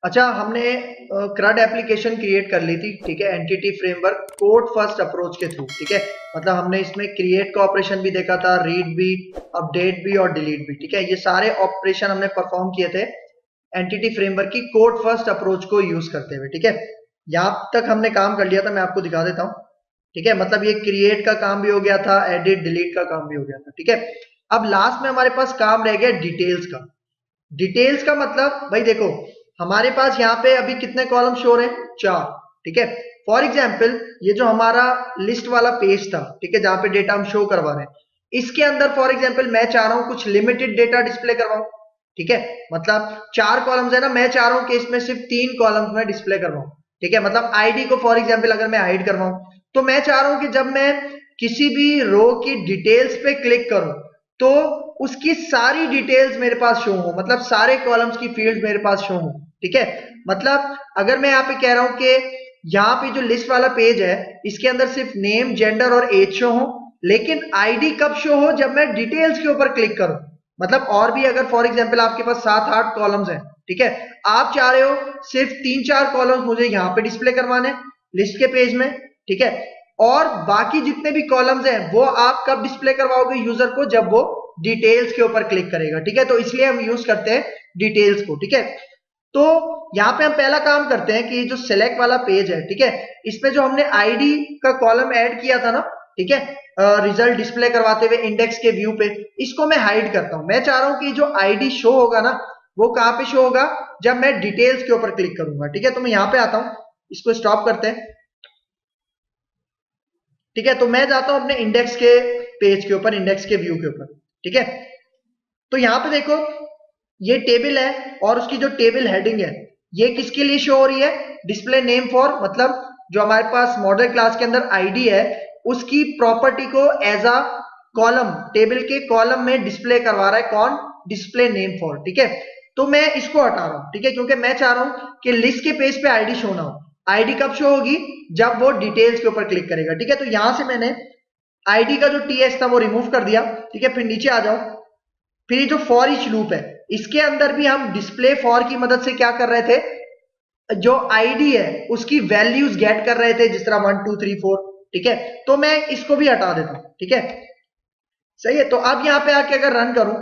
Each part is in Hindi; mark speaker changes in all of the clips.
Speaker 1: अच्छा, हमने CRUD एप्लीकेशन क्रिएट कर ली थी, ठीक है, entity framework code first approach के थ्रू, ठीक है। मतलब हमने इसमें क्रिएट का ऑपरेशन भी देखा था, रीड भी, अपडेट भी और डिलीट भी, ठीक है। ये सारे ऑपरेशन हमने परफॉर्म किए थे एंटिटी फ्रेमवर्क की कोड फर्स्ट अप्रोच को यूज करते हुए, ठीक है। यहाँ तक हमने काम कर लिया था, मैं आपको दिखा देता हूँ, ठीक है। मतलब ये क्रिएट का काम भी हो गया था, एडिट डिलीट का काम भी हो गया था, ठीक है। अब लास्ट में हमारे पास काम रह गया डिटेल्स का। डिटेल्स का मतलब भाई देखो, हमारे पास यहाँ पे अभी कितने कॉलम शो रहे हैं, 4, ठीक है। फॉर एग्जाम्पल ये जो हमारा लिस्ट वाला पेज था, ठीक है, जहां पे डेटा हम शो करवा रहे हैं, इसके अंदर फॉर एग्जाम्पल मैं चाह रहा हूं कुछ लिमिटेड डेटा डिस्प्ले करवाऊं, ठीक है। मतलब 4 कॉलम्स है ना, मैं चाह रहा हूं कि इसमें सिर्फ 3 कॉलम्स में डिस्प्ले करवाऊं, ठीक है। मतलब आईडी को फॉर एग्जाम्पल अगर मैं हाइड करवाऊं, तो मैं चाह रहा हूं कि जब मैं किसी भी रो की डिटेल्स पे क्लिक करूं तो उसकी सारी डिटेल्स मेरे पास शो हो, मतलब सारे कॉलम्स की फील्ड्स मेरे पास शो हो, ठीक है। मतलब अगर मैं यहाँ पे कह रहा हूं कि यहाँ पे जो लिस्ट वाला पेज है इसके अंदर सिर्फ नेम, जेंडर और एज शो हो, लेकिन आईडी कब शो हो, जब मैं डिटेल्स के ऊपर क्लिक करूं। मतलब और भी अगर फॉर एग्जांपल आपके पास 7-8 कॉलम्स हैं, ठीक है, आप चाह रहे हो सिर्फ 3-4 कॉलम्स मुझे यहाँ पे डिस्प्ले करवाने लिस्ट के पेज में, ठीक है, और बाकी जितने भी कॉलम्स हैं वो आप कब डिस्प्ले करवाओगे यूजर को, जब वो डिटेल्स के ऊपर क्लिक करेगा, ठीक है। तो इसलिए हम यूज करते हैं डिटेल्स को, ठीक है। तो यहाँ पे हम पहला काम करते हैं कि जो सिलेक्ट वाला पेज है, ठीक है, इसमें जो हमने आईडी का कॉलम ऐड किया था ना, ठीक है, रिजल्ट डिस्प्ले करवाते हुए इंडेक्स के व्यू पे, इसको मैं हाइड करता हूं। मैं चाह रहा हूं कि जो आईडी शो होगा ना, वो कहां पे शो होगा, जब मैं डिटेल्स के ऊपर क्लिक करूंगा, ठीक है। तो मैं यहां पे आता हूं, इसको स्टॉप करते हैं, ठीक है। तो मैं जाता हूं अपने इंडेक्स के पेज के ऊपर, इंडेक्स के व्यू के ऊपर, ठीक है। तो यहां पे देखो ये टेबल है और उसकी जो टेबल हेडिंग है ये किसके लिए शो हो रही है, डिस्प्ले नेम फॉर, मतलब जो हमारे पास मॉडल क्लास के अंदर आईडी है उसकी प्रॉपर्टी को एज अ कॉलम, टेबल के कॉलम में डिस्प्ले करवा रहा है कौन, डिस्प्ले नेम फॉर, ठीक है। तो मैं इसको हटा रहा हूं, ठीक है, क्योंकि मैं चाह रहा हूं कि लिस्ट के पेज पे आईडी शो ना हो। आईडी कब शो होगी, जब वो डिटेल्स के ऊपर क्लिक करेगा, ठीक है। तो यहां से मैंने आईडी का जो टीएस था वो रिमूव कर दिया, ठीक है। फिर नीचे आ जाओ, फिर ये जो फॉर ईच लूप है इसके अंदर भी हम डिस्प्ले फॉर की मदद से क्या कर रहे थे, जो आईडी है उसकी वैल्यूज गेट कर रहे थे, जिस तरह 1 2 3 4, ठीक है। तो मैं इसको भी हटा देता हूं, ठीक है, सही है। तो अब यहां पे आके अगर रन करूं,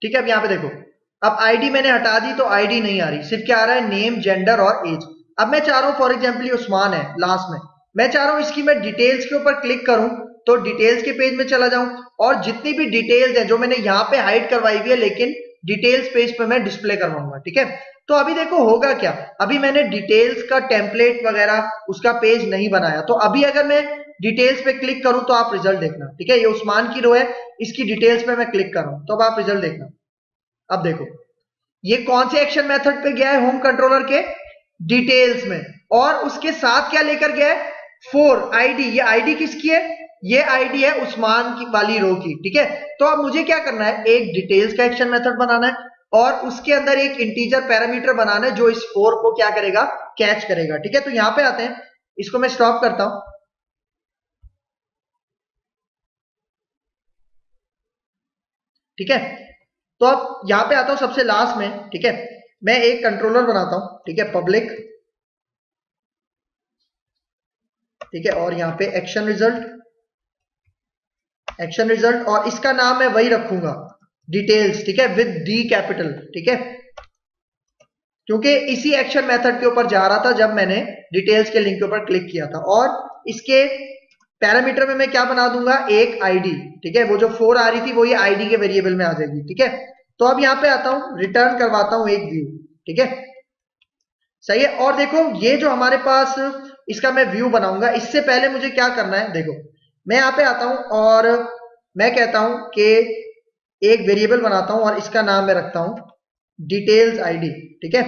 Speaker 1: ठीक है, अब यहां पे देखो, अब आईडी मैंने हटा दी तो आईडी नहीं आ रही, सिर्फ क्या आ रहा है, नेम, जेंडर और एज। अब मैं चाह रहा हूं फॉर एग्जाम्पल ये उस्मान है लास्ट में, मैं चाह रहा हूं इसकी मैं डिटेल्स के ऊपर क्लिक करूं तो डिटेल्स के पेज में चला जाऊं, और जितनी भी डिटेल्स है जो मैंने यहां पे हाइड करवाई हुई है लेकिन डिटेल्स पेज पे मैं डिस्प्ले करवाऊंगा, ठीक है। तो अभी देखो होगा क्या, अभी मैंने डिटेल्स का टेम्पलेट वगैरह उसका पेज नहीं बनाया, तो अभी अगर मैं डिटेल्स पे क्लिक करूं तो आप रिजल्ट देखना, ठीक है। ये उस्मान की रो है, इसकी डिटेल्स पे मैं क्लिक कर रहा हूं तो अब आप रिजल्ट देखना। अब देखो ये कौन से एक्शन मेथड पे गया है, होम कंट्रोलर के डिटेल्स में, और उसके साथ क्या लेकर गया है, 4 आईडी। ये आईडी किसकी है, ये आईडी है उस्मान की वाली रो की, ठीक है। तो अब मुझे क्या करना है, एक डिटेल्स का एक्शन मेथड बनाना है और उसके अंदर एक इंटीजर पैरामीटर बनाना है जो इस 4 को क्या करेगा, कैच करेगा, ठीक है। तो यहां पे आते हैं, इसको मैं स्टॉप करता हूं, ठीक है। तो अब यहां पे आता हूं सबसे लास्ट में, ठीक है, मैं एक कंट्रोलर बनाता हूं, ठीक है, पब्लिक, ठीक है, और यहां पे एक्शन रिजल्ट, एक्शन रिजल्ट, और इसका नाम मैं वही रखूंगा डिटेल्स, ठीक है, विद डी कैपिटल, ठीक है, क्योंकि इसी एक्शन मेथड के ऊपर जा रहा था जब मैंने डिटेल्स के लिंक के ऊपर क्लिक किया था। और इसके पैरामीटर में मैं क्या बना दूंगा, एक आईडी, ठीक है, वो जो 4 आ रही थी वो ये आईडी के वेरिएबल में आ जाएगी, ठीक है। तो अब यहां पे आता हूं, रिटर्न करवाता हूं एक व्यू, ठीक है, सही है। और देखो ये जो हमारे पास इसका मैं व्यू बनाऊंगा, इससे पहले मुझे क्या करना है, देखो मैं यहां पे आता हूं और मैं कहता हूं कि एक वेरिएबल बनाता हूं और इसका नाम मैं रखता हूं डिटेल्स आईडी, ठीक है,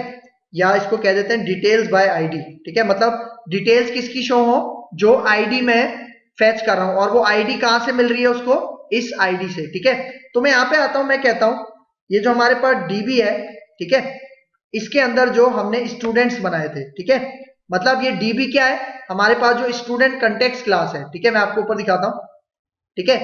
Speaker 1: या इसको कह देते हैं डिटेल्स बाय आईडी, ठीक है। मतलब डिटेल्स किसकी शो हो, जो आईडी में फैच कर रहा हूं, और वो आईडी कहां से मिल रही है उसको, इस आईडी से, ठीक है। तो मैं यहां पे आता हूं, मैं कहता हूं ये जो हमारे पास डीबी है, ठीक है, इसके अंदर जो हमने स्टूडेंट्स बनाए थे, ठीक है, मतलब ये डीबी क्या है, हमारे पास जो स्टूडेंट कंटेक्स्ट क्लास है, ठीक है, मैं आपको ऊपर दिखाता हूं, ठीक है।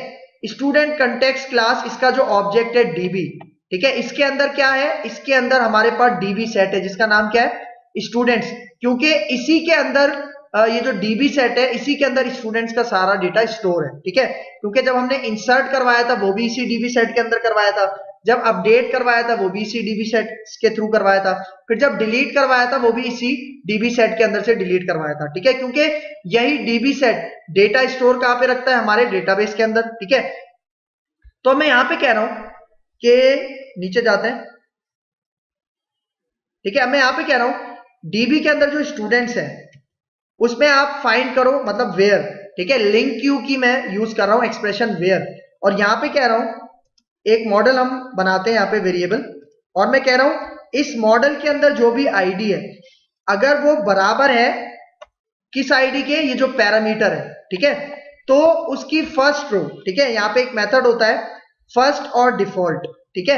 Speaker 1: स्टूडेंट कंटेक्स्ट क्लास, इसका जो ऑब्जेक्ट है डीबी, ठीक है, इसके अंदर क्या है, इसके अंदर हमारे पास डीबी सेट है जिसका नाम क्या है, स्टूडेंट्स, क्योंकि इसी के अंदर ये जो डीबी सेट है इसी के अंदर स्टूडेंट्स का सारा डेटा स्टोर है, ठीक है, क्योंकि जब हमने इंसर्ट करवाया था वो भी इसी डीबी सेट के अंदर करवाया था, जब अपडेट करवाया था वो भी इसी डीबी सेट के थ्रू करवाया था, फिर जब डिलीट करवाया था वो भी इसी डीबी सेट के अंदर से डिलीट करवाया था, ठीक है, क्योंकि यही डीबी सेट डेटा स्टोर कहां पे रखता है, हमारे डेटाबेस के अंदर, ठीक है। तो मैं यहां पे कह रहा हूं कि नीचे जाते हैं, ठीक है, मैं यहां पे कह रहा हूं डीबी के अंदर जो स्टूडेंट्स हैं उसमें आप फाइंड करो, मतलब वेयर, ठीक है, लिंक क्यू की मैं यूज कर रहा हूं एक्सप्रेशन वेयर, और यहां पे कह रहा हूं एक मॉडल हम बनाते हैं यहां पे वेरिएबल, और मैं कह रहा हूं इस मॉडल के अंदर जो भी आईडी है अगर वो बराबर है किस आईडी के, ये जो पैरामीटर है, ठीक है, तो उसकी फर्स्ट रो, ठीक है, यहां पे एक मेथड होता है फर्स्ट और डिफॉल्ट, ठीक है,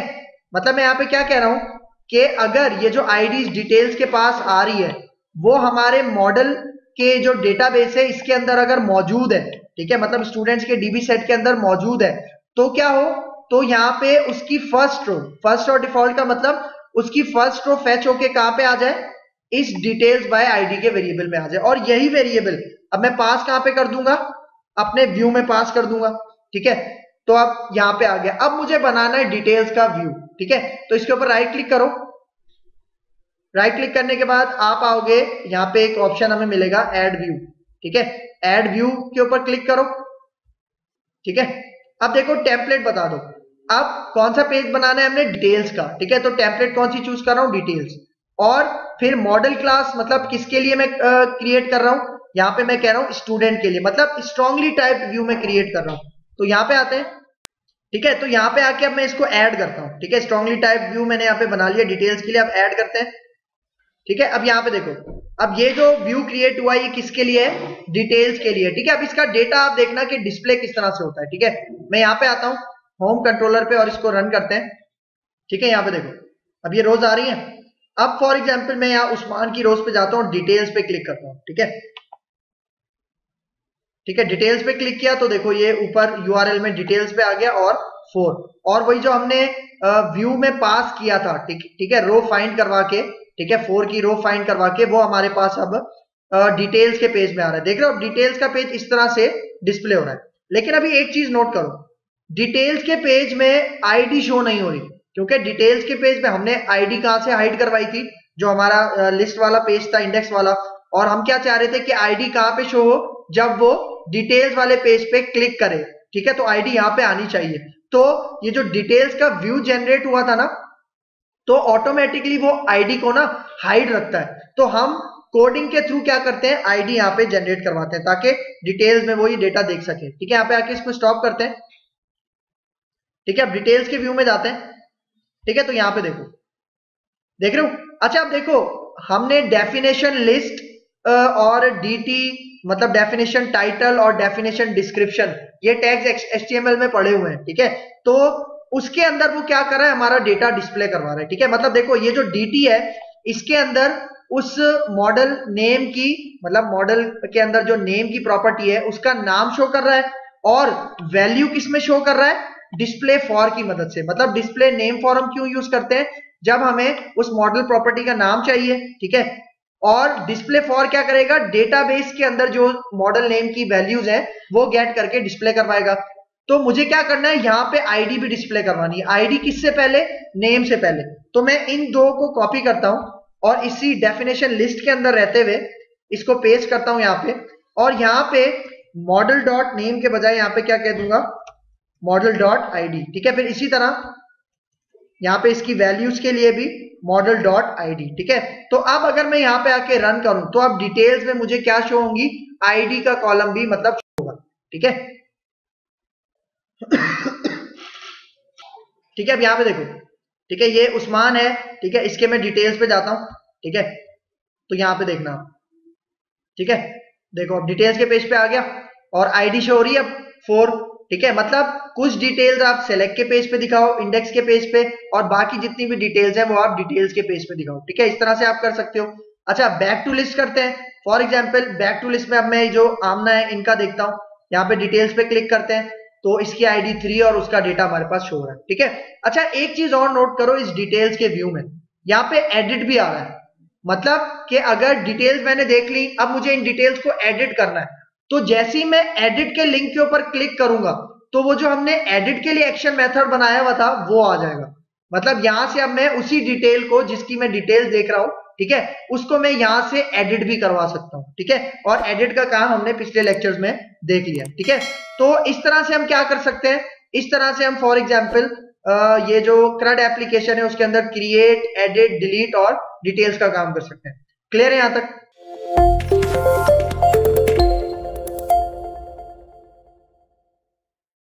Speaker 1: मतलब मैं यहां पे क्या कह रहा हूं कि अगर ये जो आईडी डिटेल्स के पास आ रही है वो हमारे मॉडल के जो डेटाबेस है इसके अंदर अगर मौजूद है, ठीक है, मतलब स्टूडेंट्स के डीबी सेट के अंदर मौजूद है, तो क्या हो, तो यहाँ पे उसकी फर्स्ट रो, फर्स्ट और डिफॉल्ट का मतलब उसकी फर्स्ट रो फेच होके कहां पे आ जाए, इस डिटेल्स बाय आईडी के वेरिएबल में आ जाए, और यही वेरिएबल अब मैं पास कहां पे कर दूंगा, अपने व्यू में पास कर दूंगा, ठीक है। तो अब यहां पे आ गया, अब मुझे बनाना है डिटेल्स का व्यू, ठीक है, तो इसके ऊपर राइट क्लिक करो, राइट क्लिक करने के बाद आप आओगे, यहां पे एक ऑप्शन हमें मिलेगा ऐड व्यू, ठीक है, ऐड व्यू के ऊपर क्लिक करो, ठीक है। अब देखो टेम्पलेट बता दो, अब कौन सा पेज बनाना है हमने, डिटेल्स का, ठीक है, तो टेम्पलेट कौन सी चूज कर रहा हूं, डिटेल्स, और फिर मॉडल क्लास मतलब किसके लिए मैं क्रिएट कर रहा हूं, यहां पे मैं कह रहा हूं स्टूडेंट के लिए, मतलब स्ट्रांगली टाइप व्यू में क्रिएट कर रहा हूं, तो यहां पे आते हैं, ठीक है, तो यहां पे आके अब मैं इसको ऐड करता हूं, ठीक है, स्ट्रांगली टाइप व्यू मैंने यहां पे बना लिया डिटेल्स के लिए, अब ऐड करते हैं, ठीक है। अब यहां पे देखो, अब ये जो व्यू क्रिएट हुआ ये किसके लिए है, डिटेल्स के लिए, ठीक है। अब इसका डेटा आप देखना कि डिस्प्ले किस तरह से होता है, ठीक है, मैं यहां पे आता हूं होम कंट्रोलर पे और इसको रन करते हैं, ठीक है, यहां पे देखो अब ये रोज आ रही है, अब फॉर एग्जांपल मैं यहां उस्मान की रोज पे जाता हूं, डिटेल्स पे क्लिक करता हूं, ठीक है, ठीक है, डिटेल्स पे क्लिक किया तो देखो ये ऊपर यूआरएल में डिटेल्स पे आ गया और 4, और वही जो हमने व्यू में पास किया था, ठीक है, रो फाइंड करवा के, ठीक है, 4 की रो फाइंड करवा के वो हमारे पास अब डिटेल्स के पेज में आ रहा है, देख रहे हो डिटेल्स का पेज इस तरह से डिस्प्ले हो रहा है। लेकिन अभी एक चीज नोट करो, डिटेल्स के पेज में आईडी शो नहीं हो रही, क्योंकि डिटेल्स के पेज में हमने आईडी कहां से हाइड करवाई थी, जो हमारा लिस्ट वाला पेज था, इंडेक्स वाला, और हम क्या चाह रहे थे कि आईडी कहां पे शो हो, जब वो डिटेल्स वाले पेज पे क्लिक करे, ठीक है, तो आईडी यहां पे आनी चाहिए। तो ये जो डिटेल्स का व्यू जनरेट हुआ था ना, तो ऑटोमेटिकली वो आईडी को ना हाइड रखता है, तो हम कोडिंग के थ्रू क्या करते हैं, आईडी यहां पे जनरेट करवाते हैं ताकि डिटेल्स में वो ये डेटा देख सके, ठीक है। यहां पे आके इसको स्टॉप करते हैं, ठीक है, अब डिटेल्स के व्यू में जाते हैं, ठीक है, तो यहां पे देखो, देख रहे हो, अच्छा अब देखो हमने डेफिनेशन लिस्ट और डीटी मतलब डेफिनेशन टाइटल और डेफिनेशन डिस्क्रिप्शन ये टैग्स एचटीएमएल में पड़े हुए हैं, ठीक है, तो उसके अंदर वो क्या कर रहा है, हमारा डेटा डिस्प्ले करवा रहा है, ठीक है, मतलब देखो ये जो डीटी है इसके अंदर उस मॉडल नेम की, मतलब मॉडल के अंदर जो नेम की प्रॉपर्टी है उसका नाम शो कर रहा है, और वैल्यू किस में शो कर रहा है, डिस्प्ले फॉर की मदद से, मतलब डिस्प्ले नेम फॉर हम क्यों यूज करते हैं, जब हमें उस मॉडल प्रॉपर्टी का नाम चाहिए, ठीक है, और डिस्प्ले फॉर क्या करेगा, डेटाबेस के अंदर जो मॉडल नेम की वैल्यूज है वो गेट करके डिस्प्ले करवाएगा। तो मुझे क्या करना है, यहां पे आईडी भी डिस्प्ले करवानी है, आईडी किससे पहले, नेम से पहले, तो मैं इन दो को कॉपी करता हूं और इसी डेफिनेशन लिस्ट के अंदर रहते हुए इसको पेस्ट करता हूं यहां पे, और यहां पे मॉडल डॉट नेम के बजाय यहां पे क्या कह दूंगा, मॉडल डॉट आईडी, ठीक है, फिर इसी तरह यहां पे इसकी वैल्यूज के लिए भी मॉडल डॉट आईडी, ठीक है। तो अब अगर मैं यहां पे आके रन करूं तो अब डिटेल्स में मुझे क्या शो होंगी, आईडी का कॉलम भी मतलब शो होगा, ठीक है, ठीक है। अब यहां पे देखो, ठीक है, ये उस्मान है, ठीक है, इसके मैं डिटेल्स पे जाता हूं, ठीक है, तो यहां पे देखना, ठीक है, देखो अब डिटेल्स के पेज पे आ गया और आईडी शो हो रही है अब 4, ठीक है, मतलब कुछ डिटेल्स आप सेलेक्ट के पेज पे दिखाओ, इंडेक्स के पेज पे, और बाकी जितनी भी डिटेल्स हैं वो आप डिटेल्स के पेज पे दिखाओ, ठीक है, इस तरह से आप कर सकते हो। अच्छा बैक टू लिस्ट करते हैं, for example back to list में अब मैं जो आमना है इनका देखता हूं, यहाँ पे डिटेल्स पे क्लिक करते हैं, तो इसकी आईडी 3 और उसका डेटा हमारे पास शो हो रहा है, ठीक है। अच्छा, एक चीज और नोट करो इस डिटेल्स के व्यू में, यहाँ पे एडिट भी आ रहा है, मतलब कि अगर डिटेल्स मैंने देख ली, अब मुझे इन डिटेल्स को एडिट करना है, तो जैसे ही मैं एडिट के लिंक के ऊपर क्लिक करूंगा तो वो जो हमने एडिट के लिए एक्शन मेथड बनाया हुआ था वो आ जाएगा। मतलब यहां से अब मैं उसी डिटेल को जिसकी मैं डिटेल्स देख रहा हूं, ठीक है, उसको मैं यहां से एडिट भी करवा सकता हूं, ठीक है। और एडिट का काम हमने पिछले लेक्चर्स में देख लिया, ठीक है। तो इस तरह से हम क्या कर सकते हैं, इस तरह से हम फॉर एग्जाम्पल ये जो CRUD एप्लीकेशन है उसके अंदर क्रिएट, एडिट, डिलीट और डिटेल्स का काम कर सकते हैं। क्लियर है यहां तक?